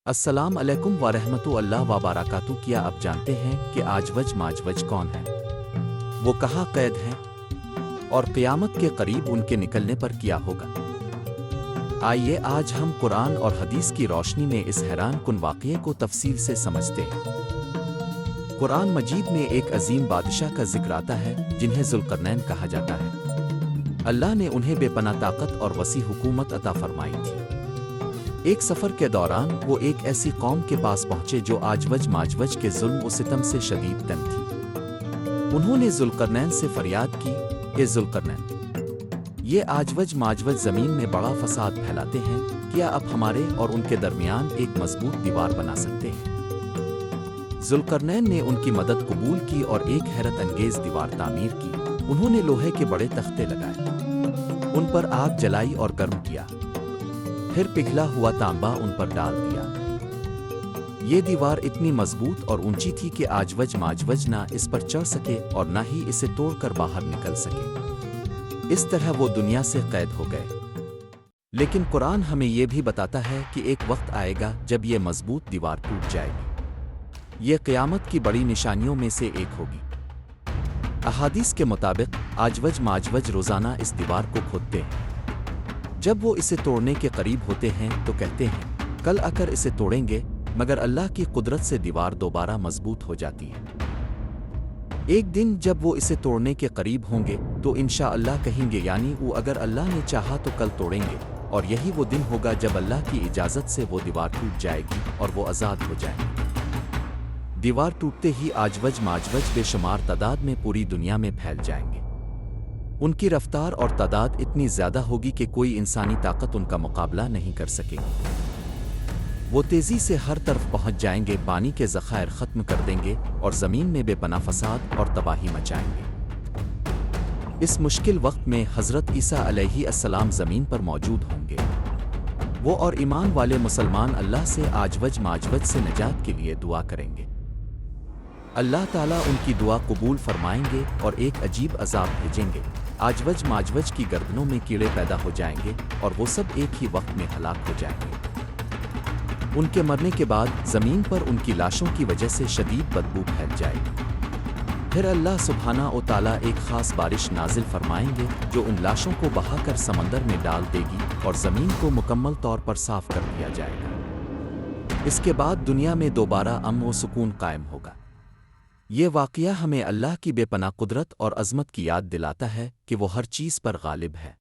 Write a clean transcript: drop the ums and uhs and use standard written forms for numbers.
السلام علیکم ورحمۃ اللہ وبرکاتہ۔ کیا آپ جانتے ہیں کہ آجوج ماجوج کون ہیں؟ وہ کہاں قید ہیں اور قیامت کے قریب ان کے نکلنے پر کیا ہوگا؟ آئیے آج ہم قرآن اور حدیث کی روشنی میں اس حیران کن واقعے کو تفصیل سے سمجھتے ہیں۔ قرآن مجید میں ایک عظیم بادشاہ کا ذکر آتا ہے جنہیں ذوالقرنین کہا جاتا ہے۔ اللہ نے انہیں بے پناہ طاقت اور وسیع حکومت عطا فرمائی تھی۔ ایک سفر کے دوران وہ ایک ایسی قوم کے پاس پہنچے جو آجوج ماجوج کے ظلم و ستم سے شدید تنگ تھی۔ انہوں نے ذوالقرنین سے فریاد کی، اے ذوالقرنین، یہ آجوج ماجوج زمین میں بڑا فساد پھیلاتے ہیں، کیا آپ ہمارے اور ان کے درمیان ایک مضبوط دیوار بنا سکتے ہیں؟ ذوالقرنین نے ان کی مدد قبول کی اور ایک حیرت انگیز دیوار تعمیر کی۔ انہوں نے لوہے کے بڑے تختے لگائے، ان پر آگ جلائی اور گرم کیا، پھر پگھلا ہوا تانبا ان پر ڈال دیا۔ یہ دیوار اتنی مضبوط اور اونچی تھی کہ آجوج ماجوج نہ اس پر چڑھ سکے اور نہ ہی اسے توڑ کر باہر نکل سکے۔ اس طرح وہ دنیا سے قید ہو گئے۔ لیکن قرآن ہمیں یہ بھی بتاتا ہے کہ ایک وقت آئے گا جب یہ مضبوط دیوار ٹوٹ جائے گی۔ یہ قیامت کی بڑی نشانیوں میں سے ایک ہوگی۔ احادیث کے مطابق آجوج ماجوج روزانہ اس دیوار کو کھودتے ہیں۔ جب وہ اسے توڑنے کے قریب ہوتے ہیں تو کہتے ہیں، کل آ کر اسے توڑیں گے، مگر اللہ کی قدرت سے دیوار دوبارہ مضبوط ہو جاتی ہے۔ ایک دن جب وہ اسے توڑنے کے قریب ہوں گے تو انشاءاللہ کہیں گے، یعنی وہ اگر اللہ نے چاہا تو کل توڑیں گے، اور یہی وہ دن ہوگا جب اللہ کی اجازت سے وہ دیوار ٹوٹ جائے گی اور وہ آزاد ہو جائیں گے۔ دیوار ٹوٹتے ہی آجوج ماجوج بے شمار تعداد میں پوری دنیا میں پھیل جائیں گے۔ ان کی رفتار اور تعداد اتنی زیادہ ہوگی کہ کوئی انسانی طاقت ان کا مقابلہ نہیں کر سکے گی۔ وہ تیزی سے ہر طرف پہنچ جائیں گے، پانی کے ذخائر ختم کر دیں گے اور زمین میں بے پناہ فساد اور تباہی مچائیں گے۔ اس مشکل وقت میں حضرت عیسیٰ علیہ السلام زمین پر موجود ہوں گے۔ وہ اور ایمان والے مسلمان اللہ سے آجوج ماجوج سے نجات کے لیے دعا کریں گے۔ اللہ تعالیٰ ان کی دعا قبول فرمائیں گے اور ایک عجیب عذاب بھیجیں گے۔ آجوج ماجوج کی گردنوں میں کیڑے پیدا ہو جائیں گے اور وہ سب ایک ہی وقت میں ہلاک ہو جائیں گے۔ ان کے مرنے کے بعد زمین پر ان کی لاشوں کی وجہ سے شدید بدبو پھیل جائے گی۔ پھر اللہ سبحانہ و تعالیٰ ایک خاص بارش نازل فرمائیں گے جو ان لاشوں کو بہا کر سمندر میں ڈال دے گی اور زمین کو مکمل طور پر صاف کر دیا جائے گا۔ اس کے بعد دنیا میں دوبارہ امن و سکون قائم ہوگا۔ یہ واقعہ ہمیں اللہ کی بے پناہ قدرت اور عظمت کی یاد دلاتا ہے کہ وہ ہر چیز پر غالب ہے۔